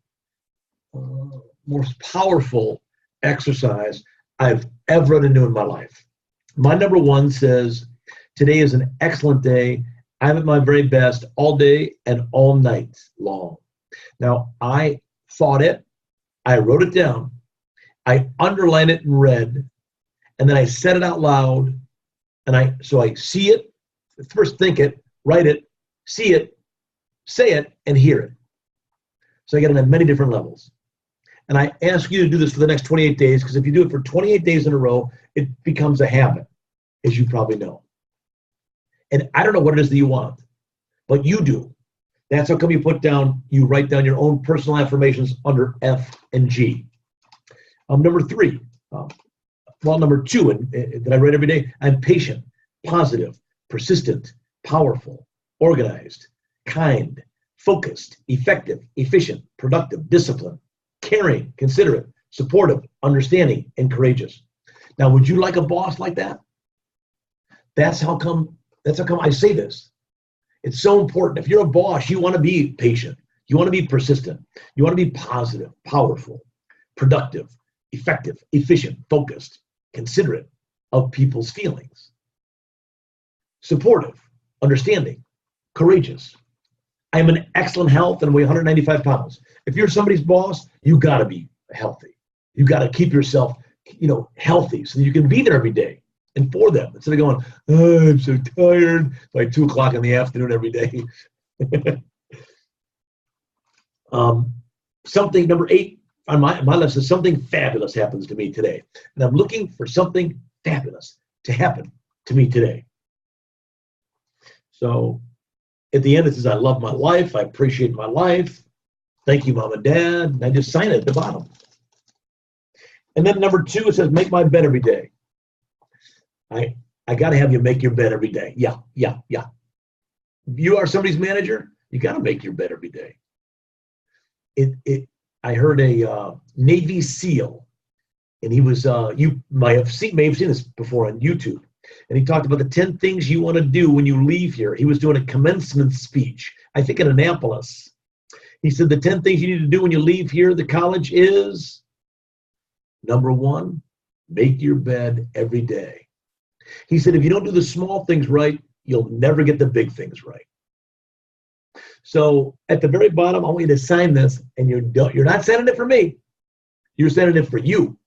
most powerful exercise I've ever had to do in my life. My number one says, today is an excellent day. I'm at my very best all day and all night long. Now, I thought it, I wrote it down, I underlined it in red, and then I said it out loud, and so I see it, first think it, write it, see it, say it, and hear it. So I get it at many different levels. And I ask you to do this for the next 28 days, because if you do it for 28 days in a row, it becomes a habit, as you probably know. And I don't know what it is that you want, but you do. That's how come you write down your own personal affirmations under F and G. Number two, that I write every day, I'm patient, positive, persistent, powerful, organized, kind, focused, effective, efficient, productive, disciplined, caring, considerate, supportive, understanding, and courageous. Now, would you like a boss like that? That's how come I say this. It's so important. If you're a boss, you want to be patient. You want to be persistent. You want to be positive, powerful, productive, effective, efficient, focused, considerate of people's feelings, supportive, understanding, courageous. I am in excellent health and weigh 195 pounds. If you're somebody's boss, you got to be healthy. You got to keep yourself, healthy so that you can be there every day and for them instead of going, oh, I'm so tired by 2 o'clock in the afternoon every day. Something number 8 on my list is something fabulous happens to me today. And I'm looking for something fabulous to happen to me today. So at the end, it says, I love my life. I appreciate my life. Thank you, Mom and Dad. And I just sign it at the bottom. And then number 2, it says, make my bed every day. I got to have you make your bed every day. Yeah. You are somebody's manager, you got to make your bed every day. I heard a Navy SEAL, and he was, you may have seen this before on YouTube, and he talked about the 10 things you want to do when you leave here. He was doing a commencement speech, I think in Annapolis. He said the 10 things you need to do when you leave here, the college, is number 1, make your bed every day. He said, if you don't do the small things right, you'll never get the big things right. So at the very bottom, I want you to sign this, and you're not signing it for me. You're signing it for you.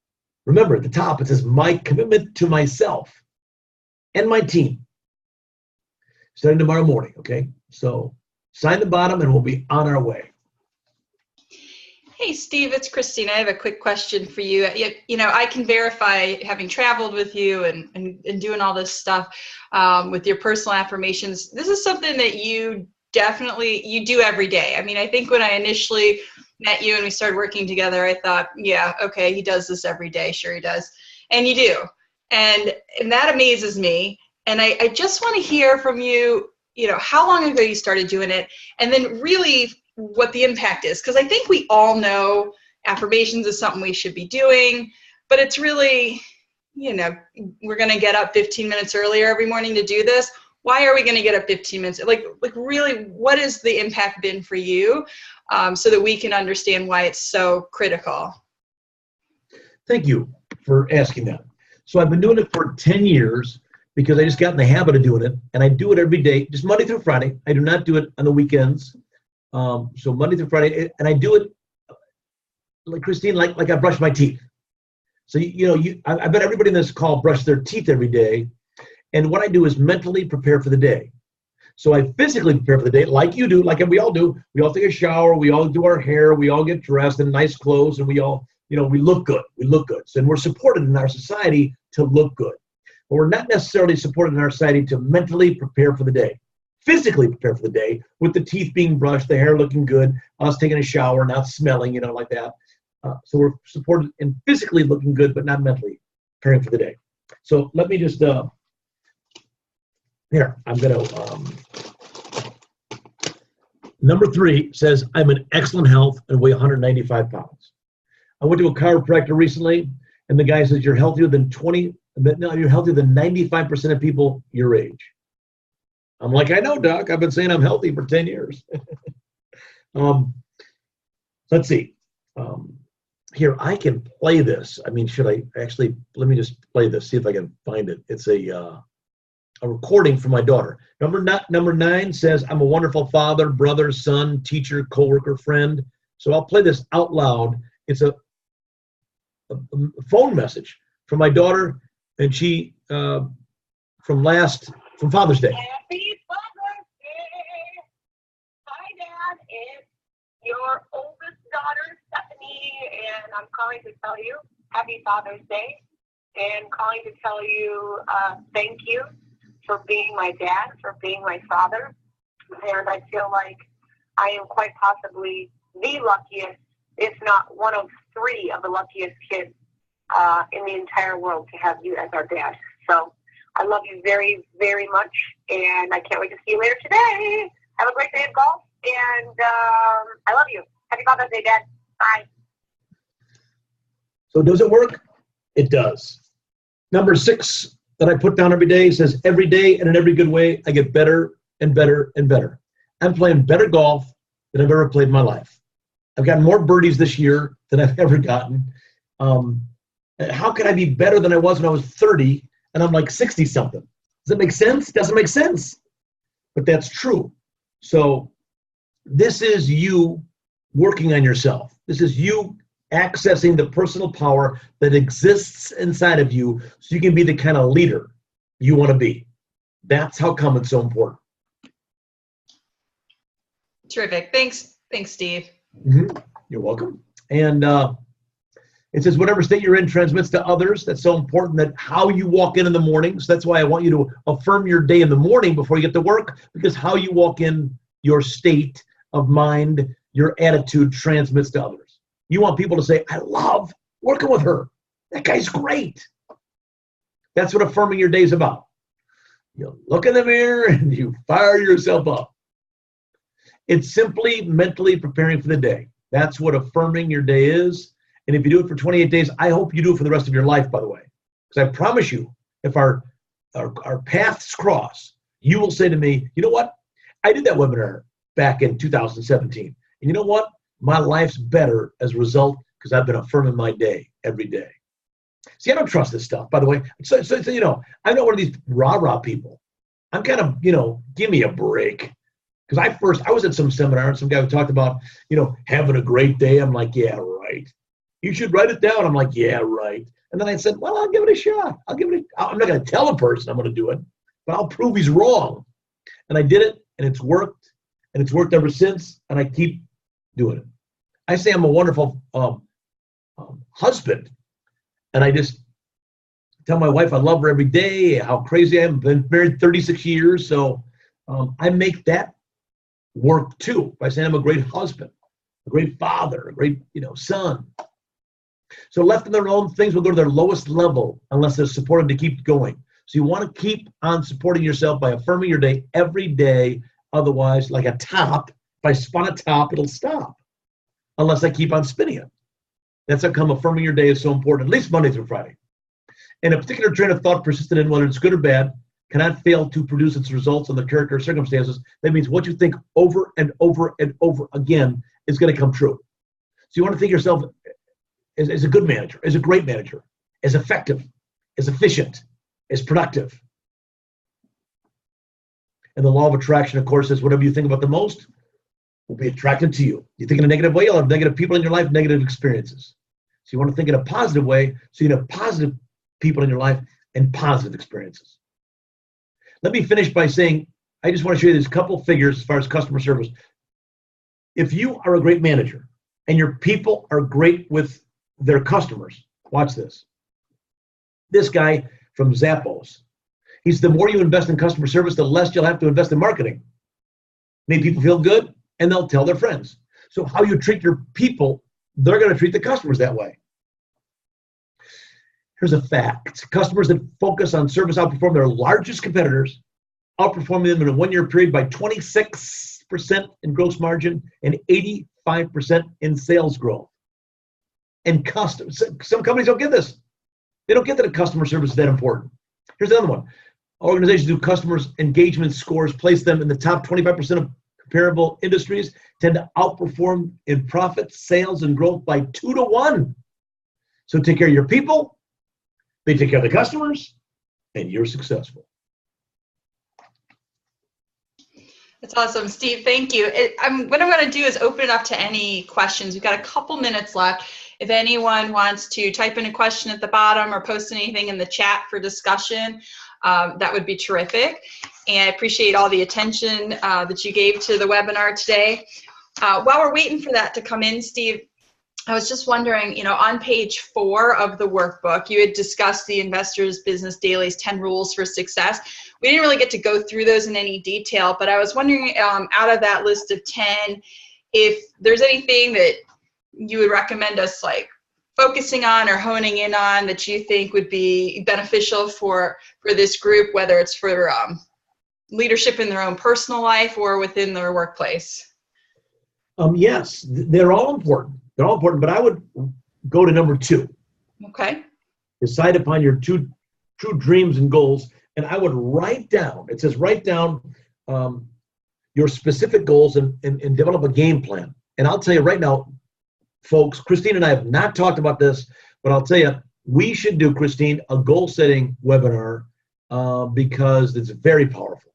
Remember, at the top, it says, my commitment to myself and my team. Starting tomorrow morning, okay? So sign the bottom, and we'll be on our way. Hey, Steve, it's Christine. I have a quick question for you. I can verify, having traveled with you and doing all this stuff with your personal affirmations, this is something that you do every day. I mean, I think when I initially met you and we started working together, I thought, yeah, okay, he does this every day. Sure he does. And you do. And that amazes me. And I just want to hear from you, how long ago you started doing it, and then really what the impact is. Because I think we all know affirmations is something we should be doing, but it's really, we're going to get up 15 minutes earlier every morning to do this. Why are we going to get up 15 minutes? Like really, what has the impact been for you, so that we can understand why it's so critical? Thank you for asking that. So I've been doing it for 10 years because I just got in the habit of doing it, and I do it every day, just Monday through Friday. I do not do it on the weekends. So Monday through Friday, and I do it, like Christine, like I brush my teeth. So, I bet everybody in this call brush their teeth every day. And what I do is mentally prepare for the day. So I physically prepare for the day, like you do, like we all do. We all take a shower, we all do our hair, we all get dressed in nice clothes, and we all, we look good. We look good. So, and we're supported in our society to look good. But we're not necessarily supported in our society to mentally prepare for the day. Physically prepare for the day, with the teeth being brushed, the hair looking good, us taking a shower, not smelling, like that. So we're supported in physically looking good, but not mentally preparing for the day. So let me just, here, I'm going to, number 3 says, I'm in excellent health and weigh 195 pounds. I went to a chiropractor recently, and the guy says, you're healthier than 95% of people your age. I'm like, I know, doc. I've been saying I'm healthy for 10 years. Let's see. Here, I can play this. I mean, should I actually, let me just play this, see if I can find it. It's a recording from my daughter. Number 9 says, I'm a wonderful father, brother, son, teacher, coworker, friend. So I'll play this out loud. It's a phone message from my daughter, and she, from Father's Day. Happy Father's Day. Hi, Dad. It's your oldest daughter, Stephanie, and I'm calling to tell you Happy Father's Day, and calling to tell you thank you for being my dad, for being my father. And I feel like I am quite possibly the luckiest, if not one of 3 of the luckiest kids in the entire world to have you as our dad. So I love you very, very much, and I can't wait to see you later today. Have a great day of golf, and I love you. Happy Father's Day, Dad. Bye. So does it work? It does. Number 6 that I put down every day says, every day and in every good way, I get better and better and better. I'm playing better golf than I've ever played in my life. I've gotten more birdies this year than I've ever gotten. How could I be better than I was when I was 30 and I'm like 60-something? Does it make sense? Doesn't make sense. But that's true. So this is you working on yourself. This is you accessing the personal power that exists inside of you so you can be the kind of leader you want to be. That's how come it's so important. Terrific. Thanks, Steve. Mm-hmm. You're welcome. And it says, whatever state you're in transmits to others. That's so important, that how you walk in the morning. So that's why I want you to affirm your day in the morning before you get to work, because how you walk in, your state of mind, your attitude transmits to others. You want people to say, I love working with her. That guy's great. That's what affirming your day is about. You look in the mirror and you fire yourself up. It's simply mentally preparing for the day. That's what affirming your day is. And if you do it for 28 days, I hope you do it for the rest of your life, by the way. Because I promise you, if our paths cross, you will say to me, you know what? I did that webinar back in 2017. And you know what? My life's better as a result because I've been affirming my day every day. See, I don't trust this stuff, by the way. So I'm not one of these rah-rah people. I'm kind of, give me a break. Because I was at some seminar and some guy who talked about, having a great day. I'm like, yeah, right. You should write it down. I'm like, yeah, right. And then I said, well, I'll give it a shot. I'm not going to tell a person I'm going to do it, but I'll prove he's wrong. And I did it, and it's worked, and it's worked ever since, and I keep doing it. I say I'm a wonderful husband, and I just tell my wife I love her every day, how crazy I am. I've been married 36 years, so I make that work too by saying I'm a great husband, a great father, a great son. So left in their own, things will go to their lowest level unless they're supported to keep going. So you want to keep on supporting yourself by affirming your day every day. Otherwise, like a top, if I spun a top, it'll stop unless I keep on spinning it. That's how come affirming your day is so important, at least Monday through Friday. And a particular train of thought persisted in, whether it's good or bad, cannot fail to produce its results on the character or circumstances. That means what you think over and over and over again is going to come true. So you want to think yourself as a good manager, as a great manager, as effective, as efficient, as productive. And the law of attraction, of course, says whatever you think about the most will be attracted to you. You think in a negative way, you'll have negative people in your life, negative experiences. So you want to think in a positive way, so you have positive people in your life and positive experiences. Let me finish by saying, I just want to show you these couple figures as far as customer service. If you are a great manager and your people are great with their customers, watch this. This guy from Zappos, he's the more you invest in customer service, the less you'll have to invest in marketing. Make people feel good, and they'll tell their friends. So how you treat your people, they're going to treat the customers that way. Here's a fact. Customers that focus on service outperform their largest competitors, outperforming them in a one-year period by 26% in gross margin and 85% in sales growth. And some companies don't get this. They don't get that customer service is that important. Here's another one. Organizations whose customers' engagement scores place them in the top 25% of comparable industries tend to outperform in profits, sales, and growth by 2 to 1. So take care of your people, they take care of the customers, and you're successful. That's awesome, Steve. Thank you. What I'm going to do is open it up to any questions. We've got a couple minutes left. If anyone wants to type in a question at the bottom or post anything in the chat for discussion, that would be terrific. And I appreciate all the attention that you gave to the webinar today. While we're waiting for that to come in, Steve, I was just wondering, on page 4 of the workbook, you had discussed the Investors Business Daily's 10 rules for success. We didn't really get to go through those in any detail, but I was wondering, out of that list of 10, if there's anything that you would recommend us focusing on or honing in on that you think would be beneficial for this group, whether it's for leadership in their own personal life or within their workplace? Yes, they're all important. They're all important, but I would go to number 2. Okay. Decide upon your true dreams and goals, and I would write down, it says write down your specific goals and develop a game plan. And I'll tell you right now, folks, Christine and I have not talked about this, but I'll tell you, we should do, Christine, a goal-setting webinar because it's very powerful.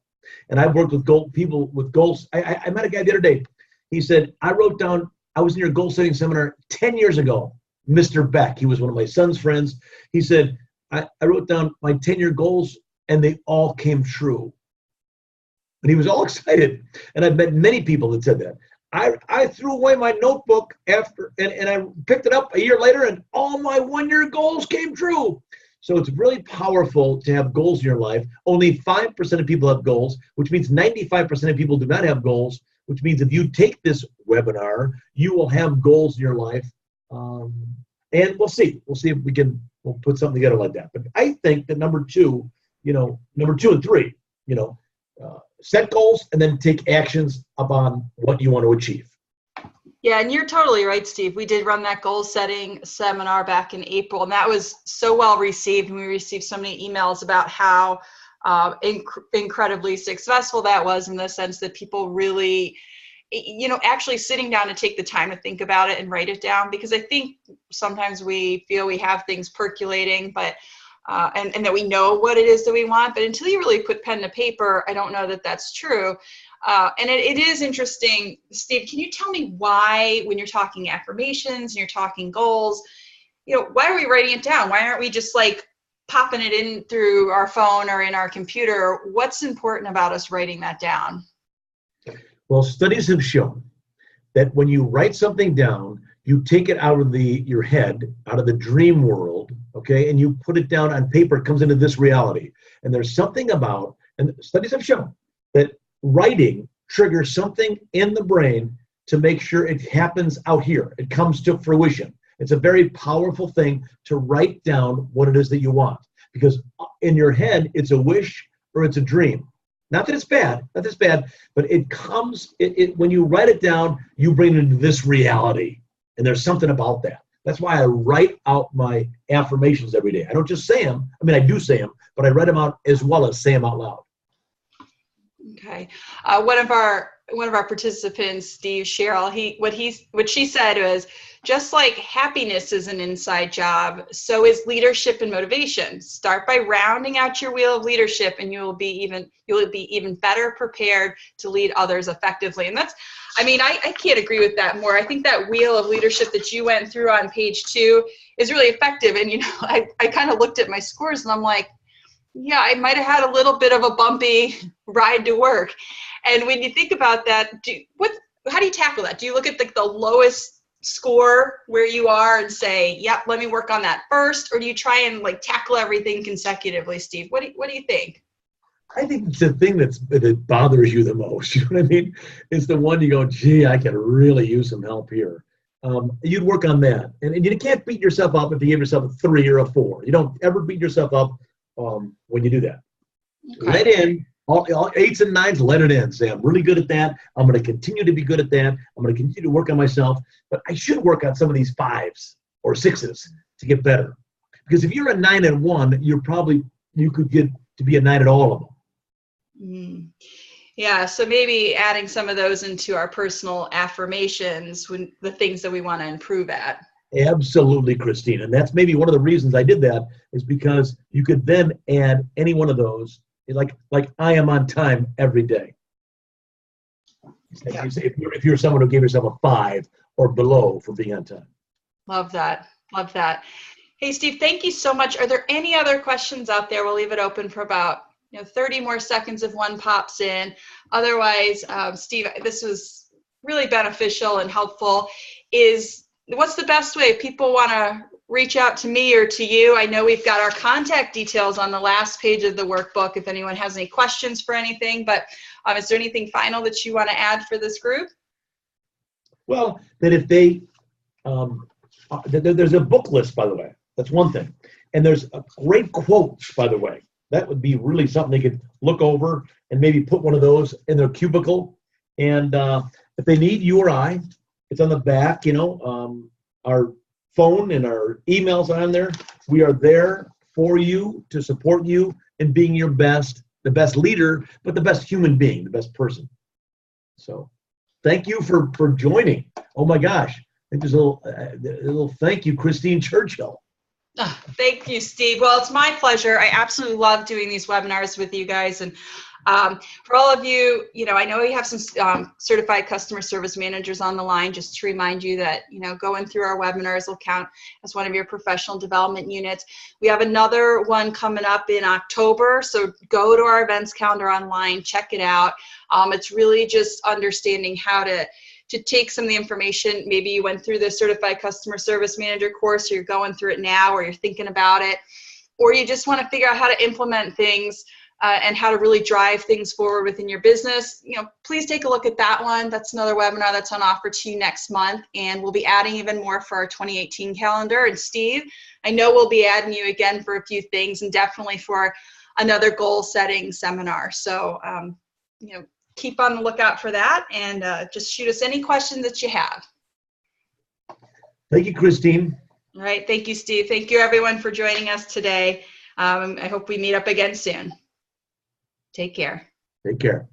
And I've worked with people with goals. I met a guy the other day. He said, I was in your goal-setting seminar 10 years ago, Mr. Beck. He was one of my son's friends. He said, I wrote down my 10-year goals, and they all came true. And he was all excited. And I've met many people that said that. I threw away my notebook after, and I picked it up a year later, and all my one-year goals came true. So it's really powerful to have goals in your life. Only 5% of people have goals, which means 95% of people do not have goals, which means if you take this webinar, you will have goals in your life. And we'll see. We'll see if we'll put something together like that. But I think that number 2 and 3, set goals and then take actions upon what you want to achieve. Yeah, and you're totally right, Steve. We did run that goal setting seminar back in April, and that was so well received. And we received so many emails about how incredibly successful that was, in the sense that people really, actually sitting down to take the time to think about it and write it down. Because I think sometimes we feel we have things percolating, but and that we know what it is that we want, but until you really put pen to paper, I don't know that that's true. And it is interesting, Steve, can you tell me why, when you're talking affirmations and you're talking goals, why are we writing it down? Why aren't we just popping it in through our phone or in our computer? What's important about us writing that down? Well, studies have shown that when you write something down, you take it out of your head, out of the dream world, okay, and you put it down on paper. It comes into this reality. And there's something about, and studies have shown that writing triggers something in the brain to make sure it happens out here. It comes to fruition. It's a very powerful thing to write down what it is that you want, because in your head, it's a wish or it's a dream. Not that it's bad, but it comes, when you write it down, you bring it into this reality. And there's something about that. That's why I write out my affirmations every day. I don't just say them. I mean, I do say them, but I write them out as well as say them out loud. Okay. One of our participants, Steve Sherrill, what she said was, just like happiness is an inside job, so is leadership and motivation. Start by rounding out your wheel of leadership, and you'll be even better prepared to lead others effectively. And that's, I mean, I can't agree with that more. I think that wheel of leadership that you went through on page 2 is really effective. And, you know, I kind of looked at my scores and I'm like, yeah, I might have had a little bit of a bumpy ride to work. And when you think about that, how do you tackle that? Do you look at the lowest score where you are and say, yep, let me work on that first? Or do you try and like tackle everything consecutively, Steve? What do you think? I think it's the thing that bothers you the most. You know what I mean? It's the one you go, gee, I could really use some help here. You'd work on that. And you can't beat yourself up if you give yourself a 3 or a 4. You don't ever beat yourself up when you do that. Okay. Let in all 8s and 9s, let it in. Say, I'm really good at that. I'm going to continue to be good at that. I'm going to continue to work on myself, but I should work on some of these 5s or 6s to get better. Because if you're a 9 at one, you could get to be a 9 at all of them. Yeah, so maybe adding some of those into our personal affirmations, when the things that we want to improve at. Absolutely, Christine. And that's maybe one of the reasons I did that, is because you could then add any one of those, like I am on time every day. Yeah. If you're someone who gave yourself a 5 or below for being on time. Love that. Love that. Hey, Steve, thank you so much. Are there any other questions out there? We'll leave it open for about 30 more seconds if one pops in. Otherwise, Steve, this was really beneficial and helpful. What's the best way if people want to reach out to me or to you? I know we've got our contact details on the last page of the workbook if anyone has any questions for anything, but is there anything final that you want to add for this group? Well, that if they, there's a book list, by the way. That's one thing. And there's great quotes, by the way. That would be really something they could look over and maybe put one of those in their cubicle. And if they need you or I, it's on the back, our phone and our emails on there. We are there for you to support you in being the best leader, but the best human being, the best person. So thank you for joining. Oh my gosh. I think there's a little thank you, Christine Churchill. Oh, thank you, Steve. Well, it's my pleasure. I absolutely love doing these webinars with you guys. And for all of you, I know we have some certified customer service managers on the line, just to remind you that, going through our webinars will count as one of your professional development units. We have another one coming up in October. So go to our events calendar online, check it out. It's really just understanding how to take some of the information. Maybe you went through the certified customer service manager course, or you're going through it now, or you're thinking about it, or you just want to figure out how to implement things and how to really drive things forward within your business. Please take a look at that one. That's another webinar that's on offer to you next month, and we'll be adding even more for our 2018 calendar. And Steve, I know we'll be adding you again for a few things, and definitely for another goal setting seminar. So keep on the lookout for that, and just shoot us any questions that you have. Thank you, Christine. All right. Thank you, Steve. Thank you, everyone, for joining us today. I hope we meet up again soon. Take care. Take care.